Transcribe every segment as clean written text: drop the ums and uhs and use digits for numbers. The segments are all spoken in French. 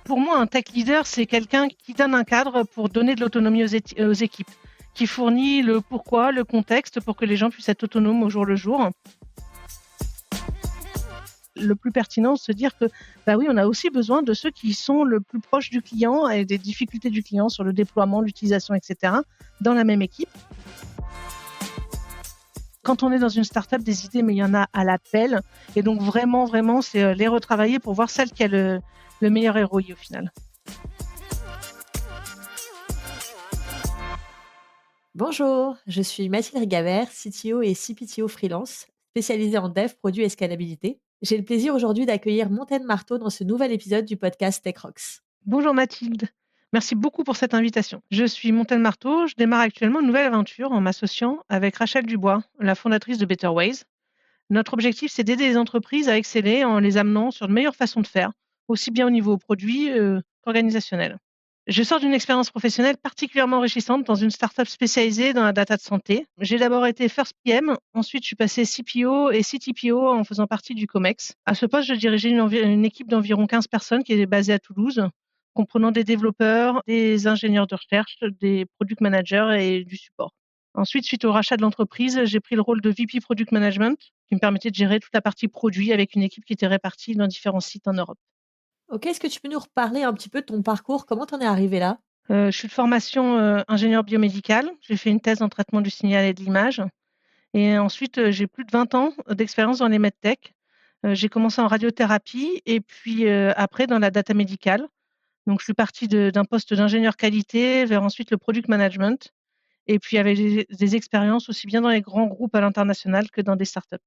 Pour moi, un tech leader, c'est quelqu'un qui donne un cadre pour donner de l'autonomie aux équipes, qui fournit le pourquoi, le contexte pour que les gens puissent être autonomes au jour le jour. Le plus pertinent, c'est de se dire que, bah oui, on a aussi besoin de ceux qui sont le plus proches du client et des difficultés du client sur le déploiement, l'utilisation, etc., dans la même équipe. Quand on est dans une startup, des idées, mais il y en a à l'appel. Et donc, vraiment, c'est les retravailler pour voir celle qui a le meilleur ROI au final. Bonjour, je suis Mathilde Gabert, CTO et CPTO freelance, spécialisée en dev, produit et scalabilité. J'ai le plaisir aujourd'hui d'accueillir Montaigne Marteau dans ce nouvel épisode du podcast Tech Rocks. Bonjour Mathilde, merci beaucoup pour cette invitation. Je suis Montaigne Marteau, je démarre actuellement une nouvelle aventure en m'associant avec Rachel Dubois, la fondatrice de Better Ways. Notre objectif, c'est d'aider les entreprises à exceller en les amenant sur de meilleures façons de faire, aussi bien au niveau produit qu'organisationnel. Je sors d'une expérience professionnelle particulièrement enrichissante dans une startup spécialisée dans la data de santé. J'ai d'abord été First PM, ensuite je suis passée CPO et CTPO en faisant partie du COMEX. À ce poste, je dirigeais une équipe d'environ 15 personnes qui est basée à Toulouse, comprenant des développeurs, des ingénieurs de recherche, des product managers et du support. Ensuite, suite au rachat de l'entreprise, j'ai pris le rôle de VP Product Management, qui me permettait de gérer toute la partie produit avec une équipe qui était répartie dans différents sites en Europe. Ok, est-ce que tu peux nous reparler un petit peu de ton parcours? Comment t'en es arrivé là? Je suis de formation ingénieur biomédical. J'ai fait une thèse en traitement du signal et de l'image. Et ensuite, j'ai plus de 20 ans d'expérience dans les medtech. J'ai commencé en radiothérapie et puis après dans la data médicale. Donc, je suis partie d'un poste d'ingénieur qualité vers ensuite le product management. Et puis avec des expériences aussi bien dans les grands groupes à l'international que dans des startups.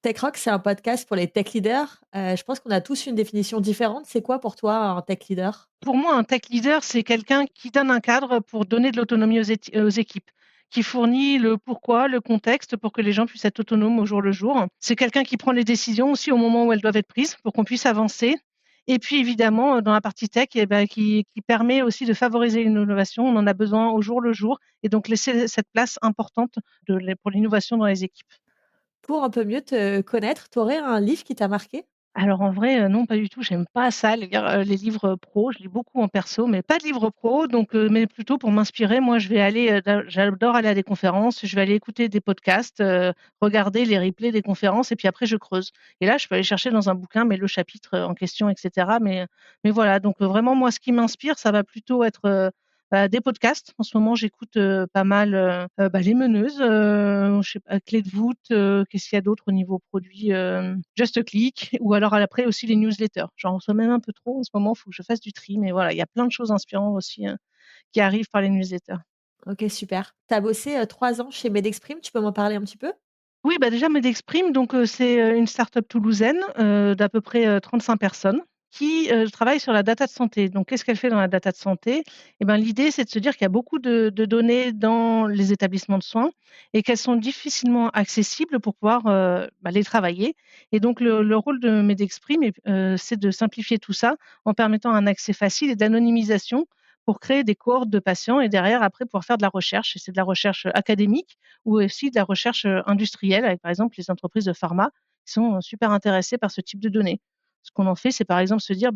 Tech Rocks, c'est un podcast pour les tech leaders. Je pense qu'on a tous une définition différente. C'est quoi pour toi un tech leader? Pour moi, un tech leader, c'est quelqu'un qui donne un cadre pour donner de l'autonomie aux équipes, qui fournit le pourquoi, le contexte pour que les gens puissent être autonomes au jour le jour. C'est quelqu'un qui prend les décisions aussi au moment où elles doivent être prises pour qu'on puisse avancer. Et puis évidemment, dans la partie tech, qui permet aussi de favoriser l'innovation. On en a besoin au jour le jour et donc laisser cette place importante pour l'innovation dans les équipes. Pour un peu mieux te connaître, tu aurais un livre qui t'a marqué? Alors en vrai, non, pas du tout. J'aime pas ça, lire, les livres pro. Je lis beaucoup en perso, mais pas de livres pro, donc mais plutôt pour m'inspirer. Moi, je vais aller, j'adore aller à des conférences, je vais aller écouter des podcasts, regarder les replays des conférences et puis après je creuse. Et là, je peux aller chercher dans un bouquin, mais le chapitre, en question et cetera. Mais voilà, donc vraiment moi, ce qui m'inspire, ça va plutôt être, des podcasts. En ce moment, j'écoute, pas mal, Les Meneuses, je sais pas, Clé de voûte, qu'est-ce qu'il y a d'autre au niveau produit? Just Click ou alors après aussi les newsletters. J'en reçois même un peu trop en ce moment, il faut que je fasse du tri, mais voilà, il y a plein de choses inspirantes aussi, qui arrivent par les newsletters. Ok, super. Tu as bossé 3 ans chez Medexprime, tu peux m'en parler un petit peu? Oui, déjà Medexprime, donc c'est, une start-up toulousaine, d'à peu près, 35 personnes qui, travaille sur la data de santé. Donc qu'est-ce qu'elle fait dans la data de santé? L'idée, c'est de se dire qu'il y a beaucoup de données dans les établissements de soins et qu'elles sont difficilement accessibles pour pouvoir, les travailler et donc le rôle de Medexprime c'est de simplifier tout ça en permettant un accès facile et d'anonymisation pour créer des cohortes de patients et derrière après pouvoir faire de la recherche et c'est de la recherche, académique ou aussi de la recherche, industrielle avec, par exemple, les entreprises de pharma qui sont, super intéressées par ce type de données. Ce qu'on en fait, c'est par exemple se dire: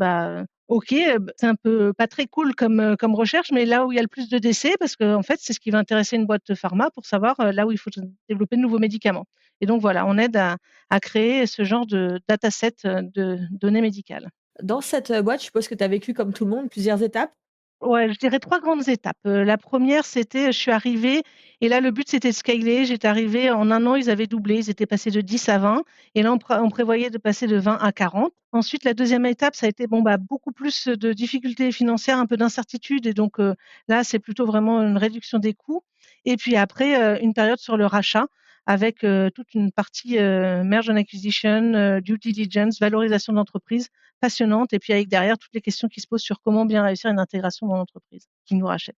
OK, c'est un peu pas très cool comme recherche, mais là où il y a le plus de décès parce qu'en fait, c'est ce qui va intéresser une boîte de pharma pour savoir, là où il faut développer de nouveaux médicaments et donc voilà, on aide à créer ce genre de dataset, de données médicales. Dans cette boîte, je suppose que tu as vécu comme tout le monde plusieurs étapes? Ouais, je dirais 3 grandes étapes. La première, c'était, je suis arrivée et là, le but, c'était de scaler. J'étais arrivée, en 1 an, ils avaient doublé. Ils étaient passés de 10 à 20 et là, on prévoyait de passer de 20 à 40. Ensuite, la deuxième étape, ça a été, beaucoup plus de difficultés financières, un peu d'incertitude et donc là, c'est plutôt vraiment une réduction des coûts et puis après, une période sur le rachat avec, toute une partie, merge and acquisition, due diligence, valorisation de l'entreprise passionnante et puis avec derrière toutes les questions qui se posent sur comment bien réussir une intégration dans l'entreprise qui nous rachète.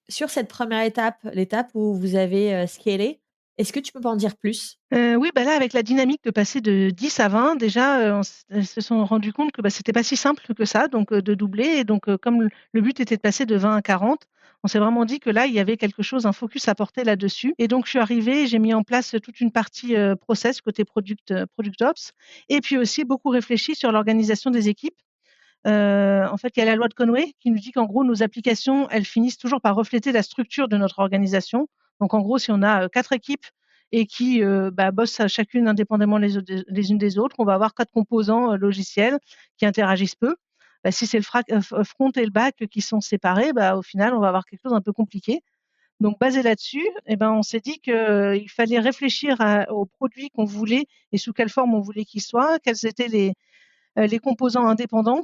Sur cette première étape, l'étape où vous avez, scalé, est-ce que tu peux m'en dire plus? Oui, là, avec la dynamique de passer de 10 à 20 déjà, elles se sont rendues compte que, c'était pas si simple que ça donc de doubler et donc comme le but était de passer de 20 à 40, on s'est vraiment dit que là, il y avait quelque chose, un focus à porter là-dessus et donc je suis arrivée, j'ai mis en place toute une partie, process côté product ops et puis aussi beaucoup réfléchi sur l'organisation des équipes. En fait, il y a la loi de Conway qui nous dit qu'en gros, nos applications, elles finissent toujours par refléter la structure de notre organisation. Donc en gros, si on a 4 équipes et qui bossent chacune indépendamment les unes des autres, on va avoir 4 composants logiciels qui interagissent peu. Si c'est le front et le back qui sont séparés, au final, on va avoir quelque chose d'un peu compliqué. Donc basé là-dessus, on s'est dit qu'il fallait réfléchir aux produits qu'on voulait et sous quelle forme on voulait qu'ils soient, quels étaient les composants indépendants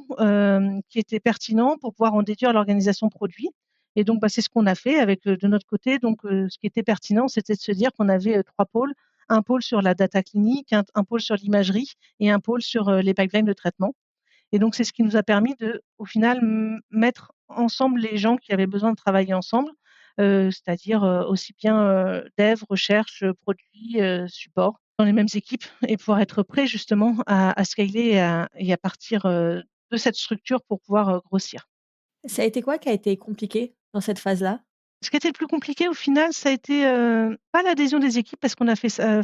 qui étaient pertinents pour pouvoir en déduire l'organisation produit. Et donc, c'est ce qu'on a fait avec de notre côté. Donc, ce qui était pertinent, c'était de se dire qu'on avait 3 pôles. Un pôle sur la data clinique, un pôle sur l'imagerie et un pôle sur les pipelines de traitement. Et donc, c'est ce qui nous a permis de, au final, mettre ensemble les gens qui avaient besoin de travailler ensemble, c'est-à-dire aussi bien dev, recherche, produit, support, dans les mêmes équipes et pouvoir être prêt justement à scaler et à partir de cette structure pour pouvoir grossir. Ça a été quoi qui a été compliqué dans cette phase-là? Ce qui était le plus compliqué au final, ça a été, pas l'adhésion des équipes parce qu'on a fait ça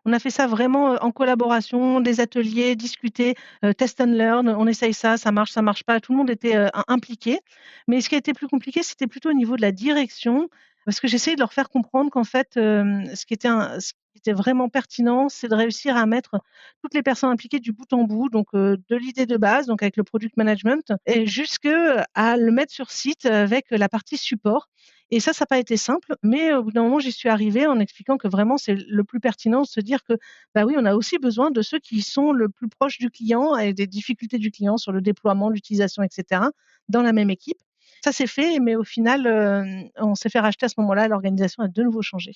on a fait ça vraiment, en collaboration, des ateliers, discuter, test and learn, on essaye ça marche pas. Tout le monde était, impliqué. Mais ce qui a été plus compliqué, c'était plutôt au niveau de la direction, parce que j'essayais de leur faire comprendre qu'en fait, ce qui était vraiment pertinent, c'est de réussir à mettre toutes les personnes impliquées du bout en bout, donc de l'idée de base, donc avec le product management et jusque à le mettre sur site avec la partie support. Et ça n'a pas été simple, mais au bout d'un moment, j'y suis arrivée en expliquant que vraiment c'est le plus pertinent de se dire que, oui, on a aussi besoin de ceux qui sont le plus proches du client et des difficultés du client sur le déploiement, l'utilisation et cetera, dans la même équipe. Ça s'est fait, mais au final, on s'est fait racheter à ce moment-là, l'organisation a de nouveau changé.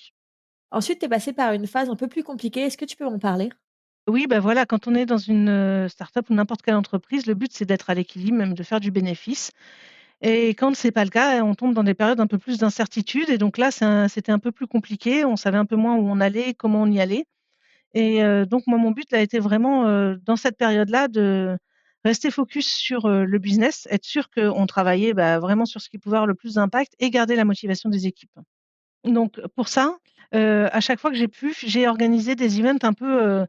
Ensuite, tu es passé par une phase un peu plus compliquée. Est-ce que tu peux m'en parler? Oui, voilà, quand on est dans une, start-up ou n'importe quelle entreprise, le but c'est d'être à l'équilibre, même de faire du bénéfice. Et quand c'est pas le cas, on tombe dans des périodes un peu plus d'incertitude et donc là, c'était un peu plus compliqué. On savait un peu moins où on allait, comment on y allait et donc moi, mon but a été vraiment, dans cette période-là de rester focus sur, le business, être sûr qu'on travaillait, vraiment sur ce qui pouvait avoir le plus d'impact et garder la motivation des équipes. Donc pour ça, à chaque fois que j'ai pu, j'ai organisé des events un peu,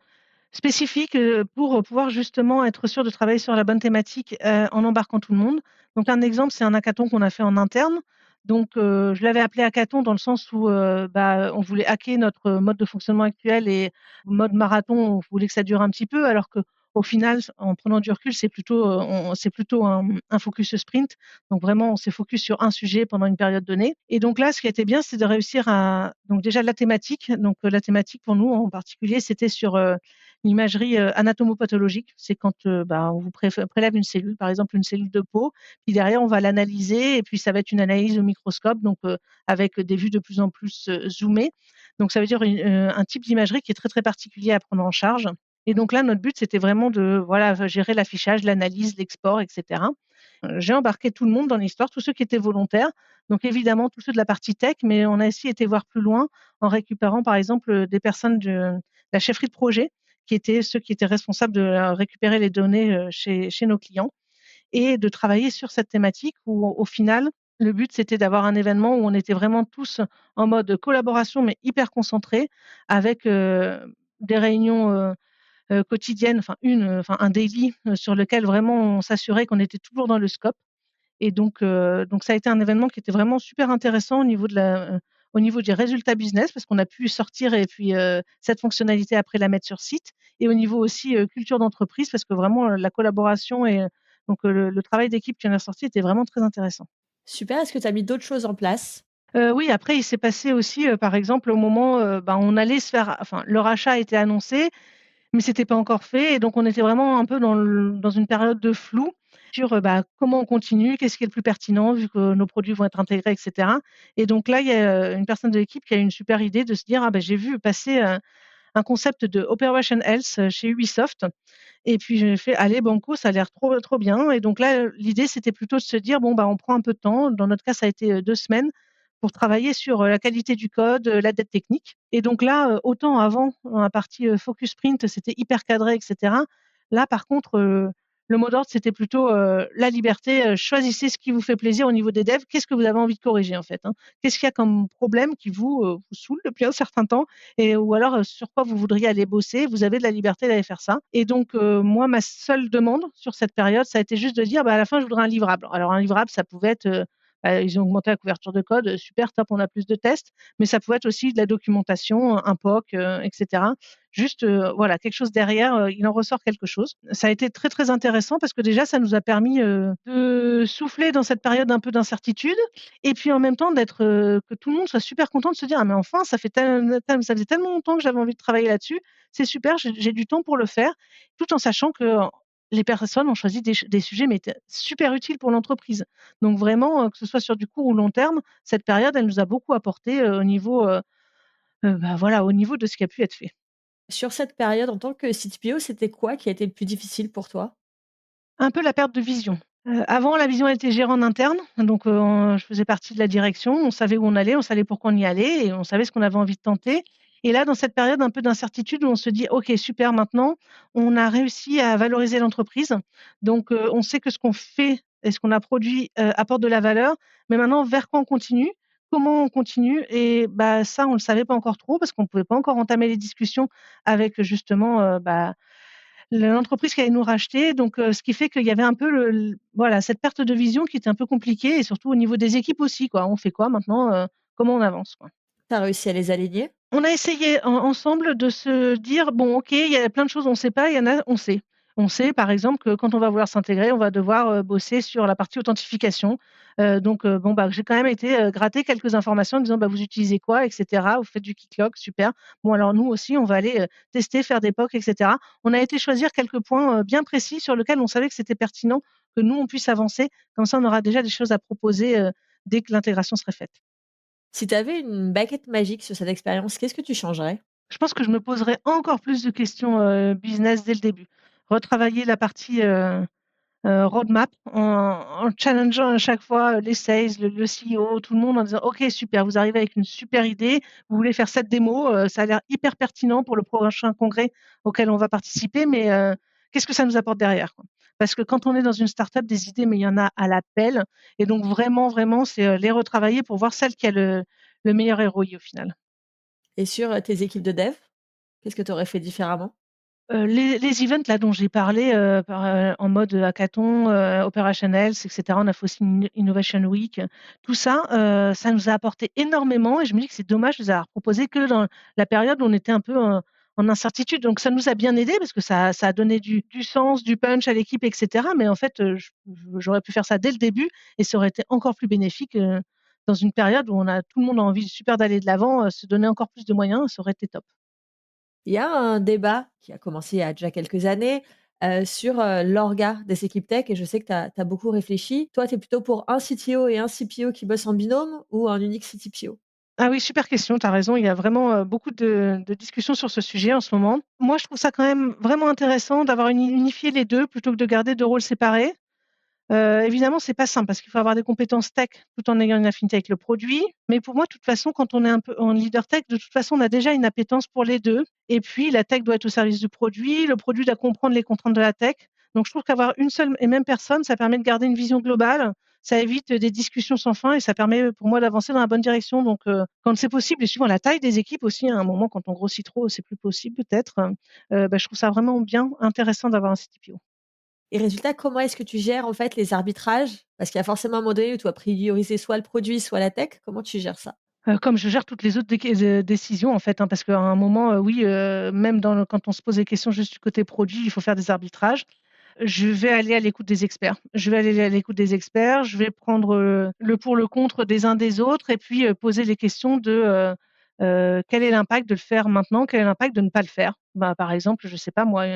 spécifique, pour, pouvoir justement être sûr de travailler sur la bonne thématique, en embarquant tout le monde. Donc un exemple, c'est un hackathon qu'on a fait en interne. Donc, je l'avais appelé hackathon dans le sens où, on voulait hacker notre mode de fonctionnement actuel et mode marathon, on voulait que ça dure un petit peu alors qu'au final, en prenant du recul, c'est plutôt un focus sprint. Donc vraiment, on s'est focus sur un sujet pendant une période donnée et donc là, ce qui était bien, c'est de réussir à donc déjà la thématique, donc, la thématique pour nous en particulier, c'était sur, l'imagerie, anatomopathologique, c'est quand, on vous prélève une cellule, par exemple une cellule de peau, puis derrière on va l'analyser et puis ça va être une analyse au microscope, donc avec des vues de plus en plus, zoomées. Donc ça veut dire un type d'imagerie qui est très, très particulier à prendre en charge et donc là, notre but, c'était vraiment de, voilà, gérer l'affichage, l'analyse, l'export et cetera. J'ai embarqué tout le monde dans l'histoire, tous ceux qui étaient volontaires, donc évidemment tous ceux de la partie tech, mais on a aussi été voir plus loin en récupérant, par exemple, des personnes de la chefferie de projet qui étaient ceux qui étaient responsables de, récupérer les données, chez nos clients et de travailler sur cette thématique où au final, le but c'était d'avoir un événement où on était vraiment tous en mode collaboration, mais hyper concentrés avec, des réunions, quotidiennes, un daily, sur lequel vraiment on s'assurait qu'on était toujours dans le scope et donc ça a été un événement qui était vraiment super intéressant au niveau des résultats business parce qu'on a pu sortir et puis, cette fonctionnalité après la mettre sur site et au niveau aussi, culture d'entreprise parce que vraiment, la collaboration et donc, le travail d'équipe qui en est ressorti était vraiment très intéressant. Super, est-ce que tu as mis d'autres choses en place? Oui, après il s'est passé aussi, par exemple au moment, on allait se faire le rachat a été annoncé. Mais c'était pas encore fait et donc on était vraiment un peu dans une période de flou sur, comment on continue, qu'est-ce qui est le plus pertinent vu que nos produits vont être intégrés et cetera et donc là, il y a, une personne de l'équipe qui a eu une super idée de se dire: «Ah j'ai vu passer, un concept de Operation Health, chez Ubisoft» et puis j'ai fait: «Allez banco, ça a l'air trop, trop bien» et donc là, l'idée c'était plutôt de se dire: «Bon, on prend un peu de temps». Dans notre cas, ça a été, 2 semaines pour travailler sur, la qualité du code, la dette technique et donc là, autant avant, dans la partie, focus sprint, c'était hyper cadré et cetera. Là, par contre, Le mot d'ordre, c'était plutôt, la liberté, choisissez ce qui vous fait plaisir au niveau des devs. Qu'est-ce que vous avez envie de corriger, en fait, hein? Qu'est-ce qu'il y a comme problème qui vous saoule depuis un certain temps et ou alors, sur quoi vous voudriez aller bosser? Vous avez de la liberté d'aller faire ça et donc moi, ma seule demande sur cette période, ça a été juste de dire: «Bah, à la fin, je voudrais un livrable». Alors un livrable, ça pouvait être, ils ont augmenté la couverture de code, super, top, on a plus de tests, mais ça pouvait être aussi de la documentation, un POC, et cetera. Juste, voilà, quelque chose derrière, il en ressort quelque chose. Ça a été très, très intéressant parce que déjà ça nous a permis, de souffler dans cette période un peu d'incertitude et puis en même temps d'être, que tout le monde soit super content de se dire: «Ah mais enfin ça fait ça faisait tellement longtemps que j'avais envie de travailler là-dessus, c'est super, j'ai du temps pour le faire», tout en sachant que les personnes ont choisi des sujets mais super utiles pour l'entreprise. Donc vraiment, que ce soit sur du court ou long terme, cette période elle nous a beaucoup apporté, au niveau, bah, voilà, au niveau de ce qui a pu être fait. Sur cette période, en tant que CTPO, c'était quoi qui a été le plus difficile pour toi? Un peu la perte de vision. Avant la vision elle était gérée en interne, donc je faisais partie de la direction, on savait où on allait, on savait pourquoi on y allait et on savait ce qu'on avait envie de tenter et là, dans cette période un peu d'incertitude où on se dit: «OK, super, maintenant, on a réussi à valoriser l'entreprise, donc on sait que ce qu'on fait et ce qu'on a produit, apporte de la valeur, mais maintenant vers quoi on continue? Comment on continue?» et bah, ça, on ne le savait pas encore trop parce qu'on ne pouvait pas encore entamer les discussions avec justement, bah, l'entreprise qui allait nous racheter, donc ce qui fait qu'il y avait un peu voilà, cette perte de vision qui était un peu compliquée et surtout au niveau des équipes aussi, quoi. On fait quoi maintenant, comment on avance, quoi? Tu as réussi à les aligner? On a essayé ensemble de se dire: «Bon, OK, il y a plein de choses on ne sait pas, il y en a on sait». On sait par exemple que quand on va vouloir s'intégrer, on va devoir, bosser sur la partie authentification. Donc bon, bah, j'ai quand même été, gratter quelques informations en disant: «Bah, vous utilisez quoi et cetera? Vous faites du Keycloak, super. Bon alors nous aussi on va aller, tester, faire des POC et cetera». On a été choisir quelques points, bien précis sur lesquels on savait que c'était pertinent que nous on puisse avancer. Comme ça on aura déjà des choses à proposer, dès que l'intégration serait faite. Si tu avais une baguette magique sur cette expérience, qu'est-ce que tu changerais? Je pense que je me poserais encore plus de questions, business dès le début. Retravailler la partie, roadmap en challengeant à chaque fois, les sales, le CEO, tout le monde en disant: «OK, super, vous arrivez avec une super idée, vous voulez faire cette démo, ça a l'air hyper pertinent pour le prochain congrès auquel on va participer, mais qu'est-ce que ça nous apporte derrière, quoi?» Parce que quand on est dans une start-up, des idées, mais il y en a à la pelle et donc vraiment, vraiment, c'est, les retravailler pour voir celle qui a le meilleur ROI au final. Et sur, tes équipes de dev, qu'est-ce que tu aurais fait différemment? Les events là dont j'ai parlé, en mode, hackathon, opérationnels et cetera. On a fait aussi une Innovation Week, tout ça, ça nous a apporté énormément et je me dis que c'est dommage de les avoir proposés que dans la période où on était un peu en incertitude. Donc ça nous a bien aidés parce que ça a donné du sens, du punch à l'équipe et cetera. Mais en fait, j'aurais pu faire ça dès le début et ça aurait été encore plus bénéfique, dans une période où tout le monde a envie super d'aller de l'avant, se donner encore plus de moyens, ça aurait été top. Il y a un débat qui a commencé il y a déjà quelques années, sur, l'orga des équipes tech et je sais que tu as beaucoup réfléchi. Toi, tu es plutôt pour un CTO et un CPO qui bossent en binôme ou un unique CTPO? Ah oui, super question, tu as raison, il y a vraiment, beaucoup de discussions sur ce sujet en ce moment. Moi, je trouve ça quand même vraiment intéressant d'avoir unifié les 2 plutôt que de garder 2 rôles séparés. Évidemment, c'est pas simple parce qu'il faut avoir des compétences tech tout en ayant une affinité avec le produit. Mais pour moi, de toute façon, quand on est un peu en leader tech, de toute façon, on a déjà une appétence pour les 2. Et puis la tech doit être au service du produit, le produit doit comprendre les contraintes de la tech. Donc je trouve qu'avoir une seule et même personne, ça permet de garder une vision globale, ça évite, des discussions sans fin et ça permet, pour moi d'avancer dans la bonne direction. Donc quand c'est possible et suivant la taille des équipes aussi, à un moment quand on grossit trop, c'est plus possible peut-être, bah, je trouve ça vraiment bien intéressant d'avoir un CTPO. Et résultat, comment est-ce que tu gères, en fait, les arbitrages? Parce qu'il y a forcément un moment donné où tu dois prioriser soit le produit, soit la tech. Comment tu gères ça? Comme je gère toutes les autres décisions en fait, hein, parce qu'à un moment, oui, même quand on se pose des questions juste du côté produit, il faut faire des arbitrages. Je vais aller à l'écoute des experts. Je vais aller à l'écoute des experts, je vais prendre, le pour, le contre des uns des autres et puis, poser les questions de, quel est l'impact de le faire maintenant? Quel est l'impact de ne pas le faire? Bah, par exemple, je sais pas moi,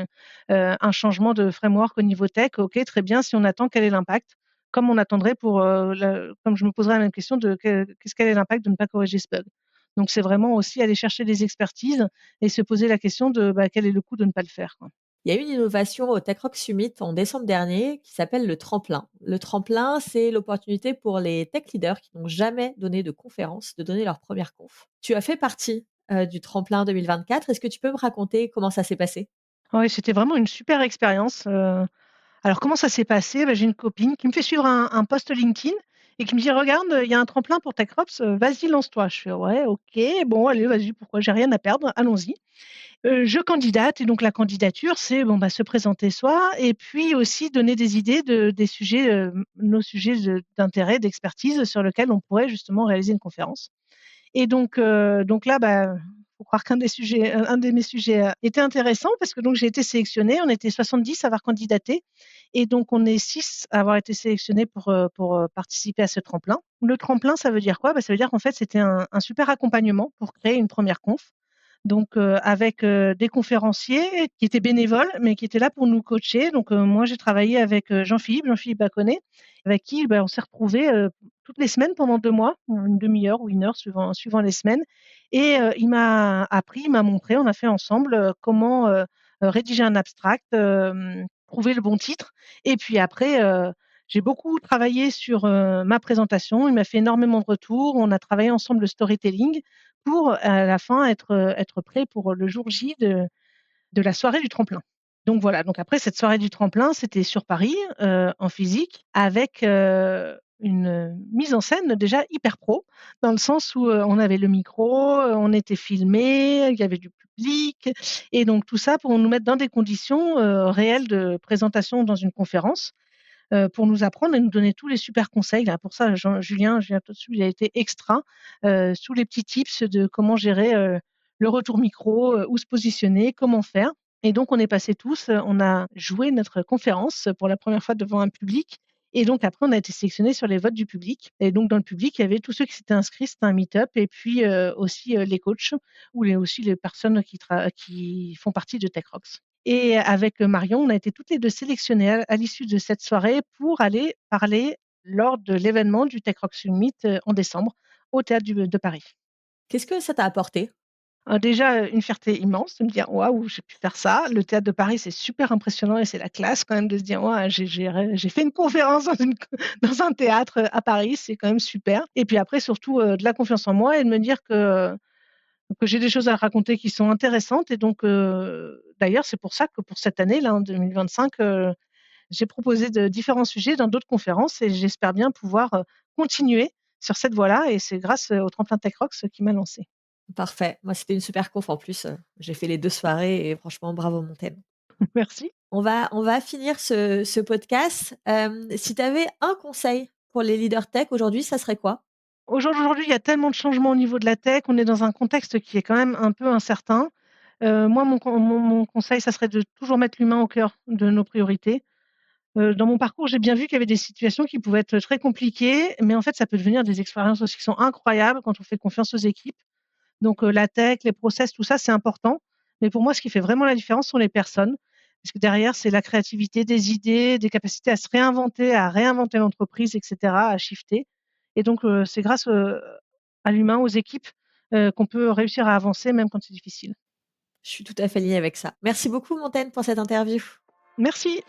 un changement de framework au niveau tech, OK, très bien, si on attend, quel est l'impact? Comme on attendrait pour, comme je me poserais la même question de quel est l'impact de ne pas corriger ce bug? Donc c'est vraiment aussi aller chercher des expertises et se poser la question de, bah, quel est le coût de ne pas le faire, quoi. Il y a eu une innovation au Tech Rock Summit en décembre dernier qui s'appelle le tremplin. Le tremplin, c'est l'opportunité pour les tech leaders qui n'ont jamais donné de conférence de donner leur première conf. Tu as fait partie, du tremplin 2024. Est-ce que tu peux me raconter comment ça s'est passé? Ouais, c'était vraiment une super expérience, Alors comment ça s'est passé? Bah, j'ai une copine qui me fait suivre un post LinkedIn et qui me dit: «Regarde, il y a un tremplin pour TechRops, vas-y lance-toi». Je fais: «Ouais, OK, bon allez vas-y, pourquoi j'ai rien à perdre, allons-y». Je candidate et donc la candidature, c'est bon, bah, se présenter soi et puis aussi donner des idées des sujets, nos sujets d'intérêt, d'expertise sur lesquels on pourrait justement réaliser une conférence. Et donc là, bah, faut croire qu'un des sujets, un de mes sujets, était intéressant parce que donc j'ai été sélectionnée. On était 70 à avoir candidaté et donc on est 6 à avoir été sélectionnés pour participer à ce tremplin. Le tremplin, ça veut dire quoi? Bah, ça veut dire qu'en fait, c'était un super accompagnement pour créer une première conf. Donc, avec, des conférenciers qui étaient bénévoles, mais qui étaient là pour nous coacher. Donc, moi, j'ai travaillé avec, Jean-Philippe Baconnet, avec qui, bah, on s'est retrouvés, toutes les semaines pendant 2 mois, une demi-heure ou 1 heure suivant les semaines et il m'a appris, il m'a montré, on a fait ensemble, comment, rédiger un abstract, trouver le bon titre et puis après, j'ai beaucoup travaillé sur, ma présentation. Il m'a fait énormément de retours. On a travaillé ensemble le storytelling pour, à la fin, être prêt pour le jour J de la soirée du tremplin. Donc voilà, donc après cette soirée du tremplin, c'était sur Paris, en physique avec, une, mise en scène déjà hyper pro, dans le sens où, on avait le micro, on était filmés, il y avait du public et donc tout ça pour nous mettre dans des conditions, réelles de présentation dans une conférence, pour nous apprendre et nous donner tous les super conseils là. Pour ça, Julien Tautu, il a été extra, tous les petits tips de comment gérer, le retour micro, où se positionner, comment faire et donc on est passés tous, on a joué notre conférence pour la première fois devant un public et donc après on a été sélectionnés sur les votes du public et donc dans le public, il y avait tous ceux qui s'étaient inscrits, c'était un meet-up et puis, aussi, les coachs ou les personnes qui font partie de TechRox. Et avec, Marion, on a été toutes les 2 sélectionnées à l'issue de cette soirée pour aller parler lors de l'événement du Tech Rock Summit, en décembre, au théâtre de Paris. Qu'est-ce que ça t'a apporté? Déjà, une fierté immense de me dire: «Waouh, j'ai pu faire ça». Le théâtre de Paris, c'est super impressionnant et c'est la classe quand même de se dire: «Waouh, j'ai fait une conférence dans un théâtre, à Paris», c'est quand même super et puis après surtout, de la confiance en moi et de me dire que j'ai des choses à raconter qui sont intéressantes et donc d'ailleurs, c'est pour ça que pour cette année-là, en 2025, j'ai proposé de différents sujets dans d'autres conférences et j'espère bien pouvoir, continuer sur cette voie-là et c'est grâce, au tremplin Tech Rocks qui m'a lancée. Parfait. Moi, c'était une super conf en plus, j'ai fait les 2 soirées et franchement bravo mon thème. Merci. On va finir ce podcast. Si tu avais un conseil pour les leaders tech aujourd'hui, ça serait quoi? Aujourd'hui, il y a tellement de changements au niveau de la tech, on est dans un contexte qui est quand même un peu incertain. Moi, mon conseil, ça serait de toujours mettre l'humain au cœur de nos priorités. Dans mon parcours, j'ai bien vu qu'il y avait des situations qui pouvaient être très compliquées, mais en fait, ça peut devenir des expériences aussi qui sont incroyables quand on fait confiance aux équipes. Donc, la tech, les process, tout ça, c'est important. Mais pour moi, ce qui fait vraiment la différence sont les personnes. Parce que derrière, c'est la créativité, des idées, des capacités à se réinventer, à réinventer l'entreprise et cetera, à shifter et donc, c'est grâce, à l'humain, aux équipes, qu'on peut réussir à avancer même quand c'est difficile. Je suis tout à fait alignée avec ça. Merci beaucoup Montaigne pour cette interview. Merci.